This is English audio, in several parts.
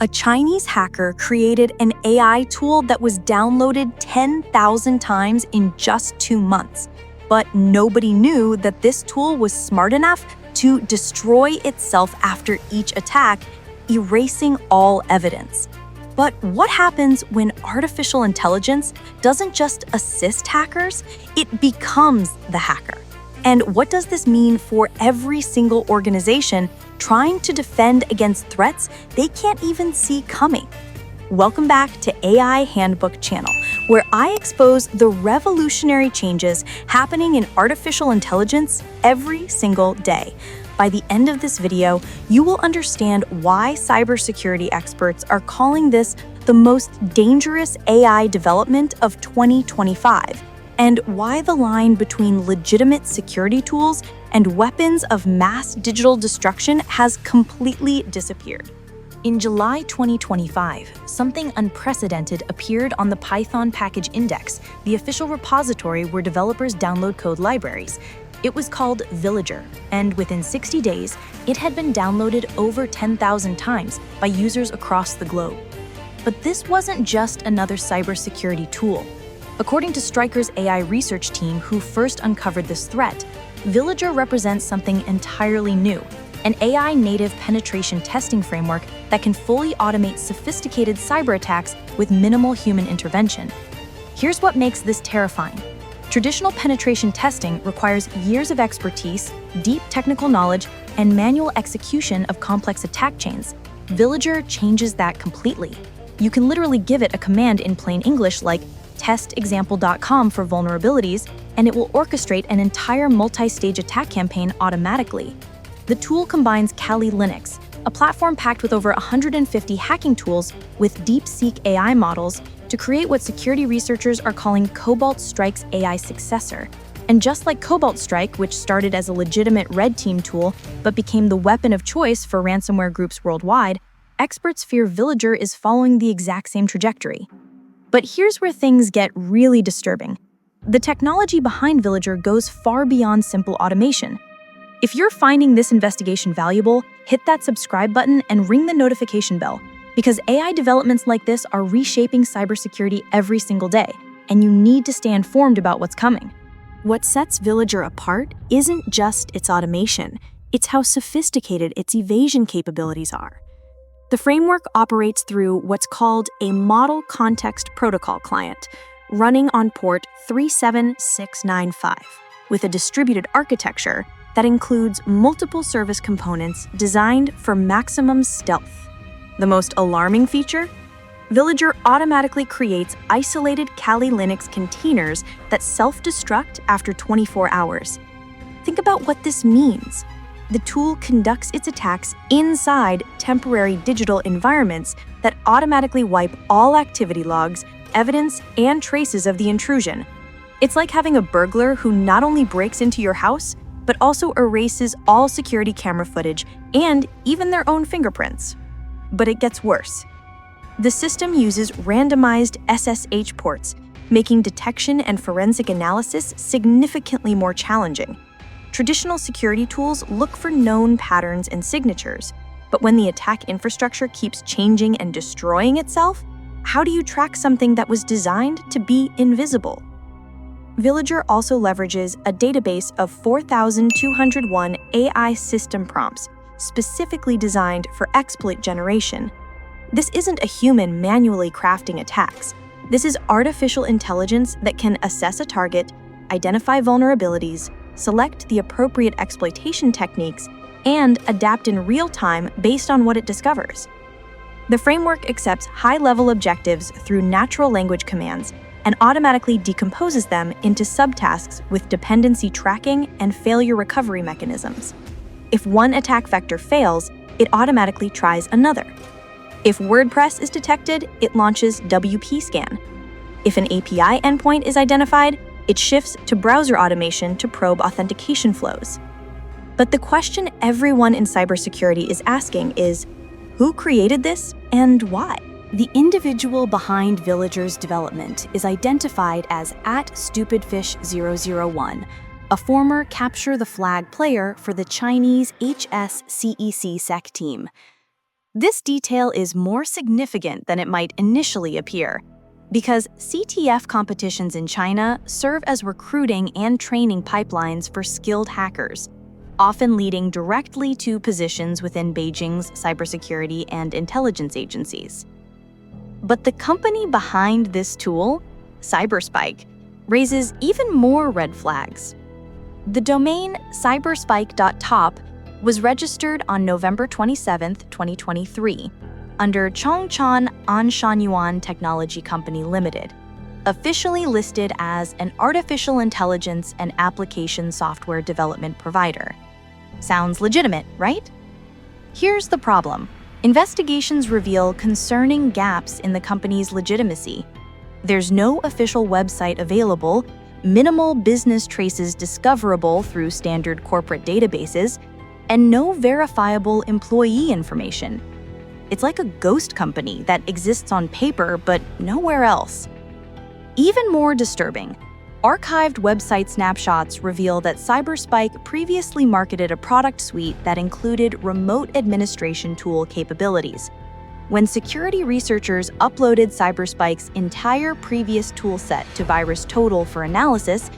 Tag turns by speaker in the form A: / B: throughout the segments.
A: A Chinese hacker created an AI tool that was downloaded 10,000 times in just 2 months. But nobody knew that this tool was smart enough to destroy itself after each attack, erasing all evidence. But what happens when artificial intelligence doesn't just assist hackers, it becomes the hacker? And what does this mean for every single organization trying to defend against threats they can't even see coming? Welcome back to AI Handbook channel, where I expose the revolutionary changes happening in artificial intelligence every single day. By the end of this video, you will understand why cybersecurity experts are calling this the most dangerous AI development of 2025, and why the line between legitimate security tools and weapons of mass digital destruction has completely disappeared. In July 2025, something unprecedented appeared on the Python Package Index, the official repository where developers download code libraries. It was called Villager, and within 60 days, it had been downloaded over 10,000 times by users across the globe. But this wasn't just another cybersecurity tool. According to Stryker's AI research team, who first uncovered this threat, Villager represents something entirely new, an AI-native penetration testing framework that can fully automate sophisticated cyber attacks with minimal human intervention. Here's what makes this terrifying. Traditional penetration testing requires years of expertise, deep technical knowledge, and manual execution of complex attack chains. Villager changes that completely. You can literally give it a command in plain English like testexample.com for vulnerabilities, and it will orchestrate an entire multi-stage attack campaign automatically. The tool combines Kali Linux, a platform packed with over 150 hacking tools, with DeepSeek AI models to create what security researchers are calling Cobalt Strike's AI successor. And just like Cobalt Strike, which started as a legitimate red team tool but became the weapon of choice for ransomware groups worldwide, experts fear Villager is following the exact same trajectory. But here's where things get really disturbing. The technology behind Villager goes far beyond simple automation. If you're finding this investigation valuable, hit that subscribe button and ring the notification bell, because AI developments like this are reshaping cybersecurity every single day, and you need to stay informed about what's coming. What sets Villager apart isn't just its automation, it's how sophisticated its evasion capabilities are. The framework operates through what's called a Model Context Protocol client, running on port 37695, with a distributed architecture that includes multiple service components designed for maximum stealth. The most alarming feature? Villager automatically creates isolated Kali Linux containers that self-destruct after 24 hours. Think about what this means. The tool conducts its attacks inside temporary digital environments that automatically wipe all activity logs, evidence, and traces of the intrusion. It's like having a burglar who not only breaks into your house, but also erases all security camera footage and even their own fingerprints. But it gets worse. The system uses randomized SSH ports, making detection and forensic analysis significantly more challenging. Traditional security tools look for known patterns and signatures, but when the attack infrastructure keeps changing and destroying itself, how do you track something that was designed to be invisible? Villager also leverages a database of 4,201 AI system prompts, specifically designed for exploit generation. This isn't a human manually crafting attacks. This is artificial intelligence that can assess a target, identify vulnerabilities, select the appropriate exploitation techniques, and adapt in real time based on what it discovers. The framework accepts high-level objectives through natural language commands and automatically decomposes them into subtasks with dependency tracking and failure recovery mechanisms. If one attack vector fails, it automatically tries another. If WordPress is detected, it launches WP Scan. If an API endpoint is identified, it shifts to browser automation to probe authentication flows. But the question everyone in cybersecurity is asking is, who created this and why? The individual behind Villager's development is identified as @StupidFish001, a former Capture the Flag player for the Chinese HSCEC SEC team. This detail is more significant than it might initially appear, because CTF competitions in China serve as recruiting and training pipelines for skilled hackers, often leading directly to positions within Beijing's cybersecurity and intelligence agencies. But the company behind this tool, Cyberspike, raises even more red flags. The domain cyberspike.top was registered on November 27, 2023, under Chongchon Anshan Technology Company Limited, officially listed as an artificial intelligence and application software development provider. Sounds legitimate, right? Here's the problem. Investigations reveal concerning gaps in the company's legitimacy. There's no official website available, minimal business traces discoverable through standard corporate databases, and no verifiable employee information. It's like a ghost company that exists on paper but nowhere else. Even more disturbing, archived website snapshots reveal that Cyberspike previously marketed a product suite that included remote administration tool capabilities. When security researchers uploaded Cyberspike's entire previous toolset to VirusTotal for analysis,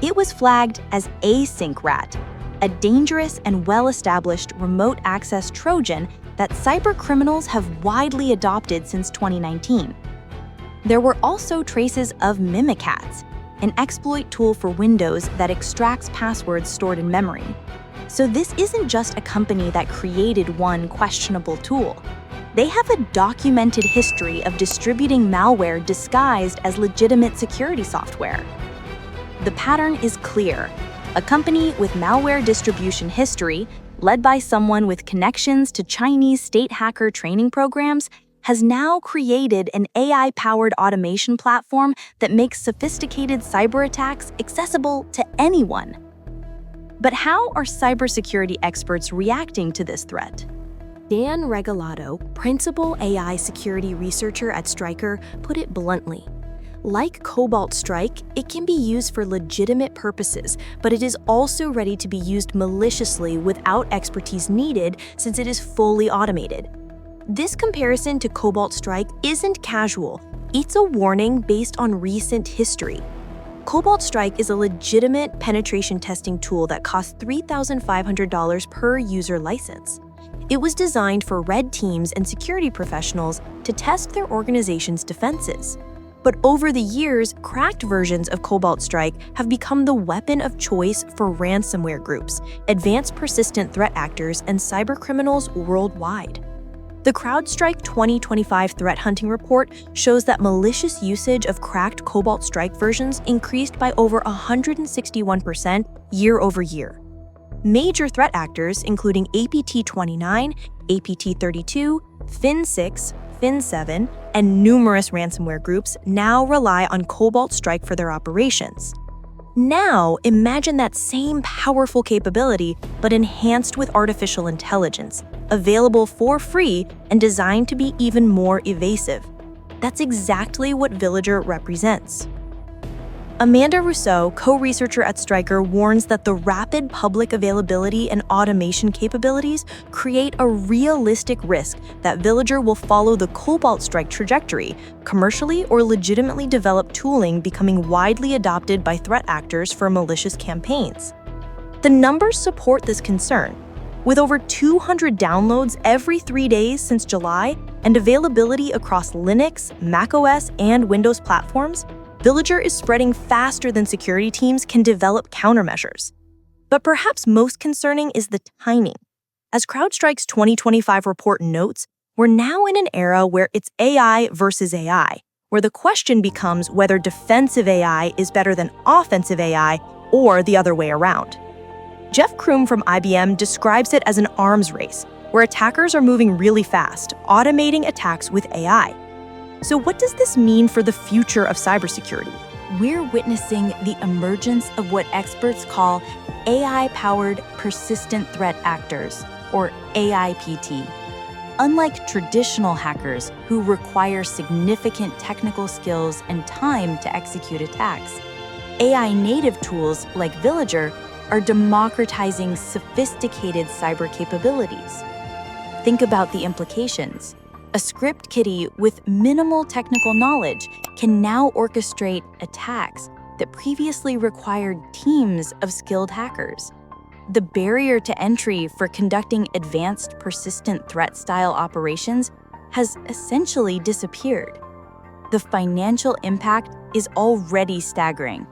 A: it was flagged as Async Rat, a dangerous and well-established remote access Trojan that cybercriminals have widely adopted since 2019. There were also traces of Mimikatz, an exploit tool for Windows that extracts passwords stored in memory. So this isn't just a company that created one questionable tool. They have a documented history of distributing malware disguised as legitimate security software. The pattern is clear. A company with malware distribution history, led by someone with connections to Chinese state hacker training programs, has now created an AI-powered automation platform that makes sophisticated cyber attacks accessible to anyone. But how are cybersecurity experts reacting to this threat?
B: Dan Regalado, principal AI security researcher at Stryker, put it bluntly. Like Cobalt Strike, it can be used for legitimate purposes, but it is also ready to be used maliciously without expertise needed since it is fully automated. This comparison to Cobalt Strike isn't casual. It's a warning based on recent history. Cobalt Strike is a legitimate penetration testing tool that costs $3,500 per user license. It was designed for red teams and security professionals to test their organization's defenses. But over the years, cracked versions of Cobalt Strike have become the weapon of choice for ransomware groups, advanced persistent threat actors, and cybercriminals worldwide. The CrowdStrike 2025 threat hunting report shows that malicious usage of cracked Cobalt Strike versions increased by over 161% year over year. Major threat actors, including APT29, APT32, Fin6, Fin7, and numerous ransomware groups, now rely on Cobalt Strike for their operations. Now, imagine that same powerful capability, but enhanced with artificial intelligence, available for free and designed to be even more evasive. That's exactly what Villager represents. Amanda Rousseau, co-researcher at Stryker, warns that the rapid public availability and automation capabilities create a realistic risk that Villager will follow the Cobalt Strike trajectory, commercially or legitimately developed tooling becoming widely adopted by threat actors for malicious campaigns. The numbers support this concern. With over 200 downloads every 3 days since July and availability across Linux, macOS, and Windows platforms, Villager is spreading faster than security teams can develop countermeasures. But perhaps most concerning is the timing. As CrowdStrike's 2025 report notes, we're now in an era where it's AI versus AI, where the question becomes whether defensive AI is better than offensive AI or the other way around. Jeff Kroom from IBM describes it as an arms race, where attackers are moving really fast, automating attacks with AI. So what does this mean for the future of cybersecurity?
A: We're witnessing the emergence of what experts call AI-powered persistent threat actors, or AIPT. Unlike traditional hackers who require significant technical skills and time to execute attacks, AI-native tools like Villager are democratizing sophisticated cyber capabilities. Think about the implications. A script kiddie with minimal technical knowledge can now orchestrate attacks that previously required teams of skilled hackers. The barrier to entry for conducting advanced persistent threat-style operations has essentially disappeared. The financial impact is already staggering.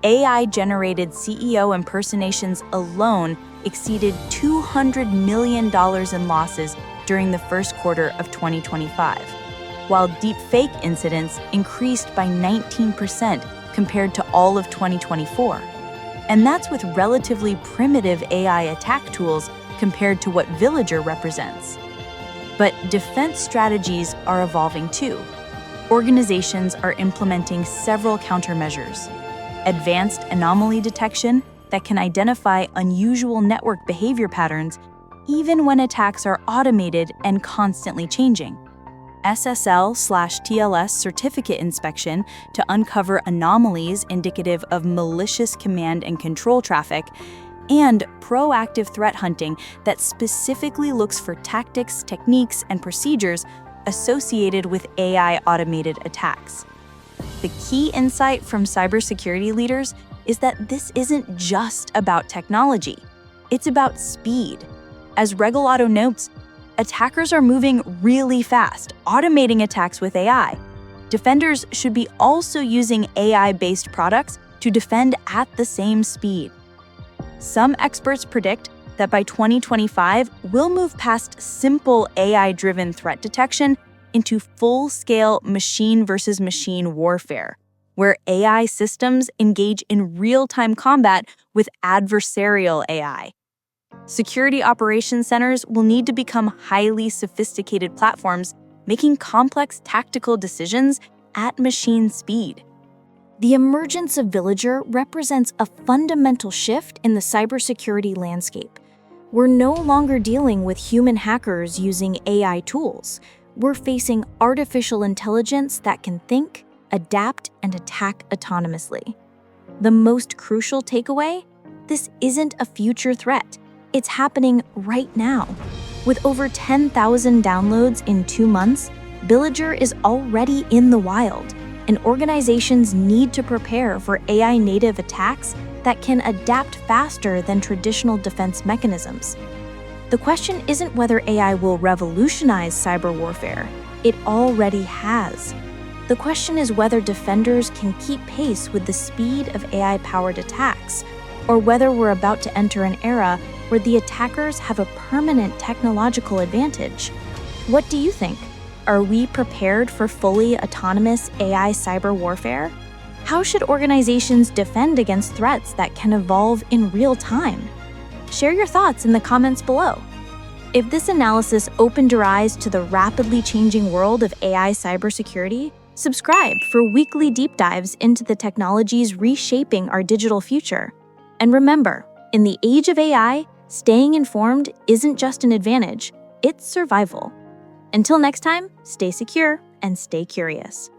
A: AI-generated CEO impersonations alone exceeded $200 million in losses during the first quarter of 2025, while deepfake incidents increased by 19% compared to all of 2024. And that's with relatively primitive AI attack tools compared to what Villager represents. But defense strategies are evolving too. Organizations are implementing several countermeasures. Advanced anomaly detection that can identify unusual network behavior patterns even when attacks are automated and constantly changing. SSL/TLS certificate inspection to uncover anomalies indicative of malicious command and control traffic, and proactive threat hunting that specifically looks for tactics, techniques, and procedures associated with AI automated attacks. The key insight from cybersecurity leaders is that this isn't just about technology. It's about speed. As Regalado notes, attackers are moving really fast, automating attacks with AI. Defenders should be also using AI-based products to defend at the same speed. Some experts predict that by 2025, we'll move past simple AI-driven threat detection into full-scale machine versus machine warfare, where AI systems engage in real-time combat with adversarial AI. Security operations centers will need to become highly sophisticated platforms, making complex tactical decisions at machine speed. The emergence of Villager represents a fundamental shift in the cybersecurity landscape. We're no longer dealing with human hackers using AI tools. We're facing artificial intelligence that can think, adapt, and attack autonomously. The most crucial takeaway? This isn't a future threat. It's happening right now. With over 10,000 downloads in 2 months, Villager is already in the wild, and organizations need to prepare for AI-native attacks that can adapt faster than traditional defense mechanisms. The question isn't whether AI will revolutionize cyber warfare. It already has. The question is whether defenders can keep pace with the speed of AI-powered attacks, or whether we're about to enter an era where the attackers have a permanent technological advantage. What do you think? Are we prepared for fully autonomous AI cyber warfare? How should organizations defend against threats that can evolve in real time? Share your thoughts in the comments below. If this analysis opened your eyes to the rapidly changing world of AI cybersecurity, subscribe for weekly deep dives into the technologies reshaping our digital future. And remember, in the age of AI, staying informed isn't just an advantage, it's survival. Until next time, stay secure and stay curious.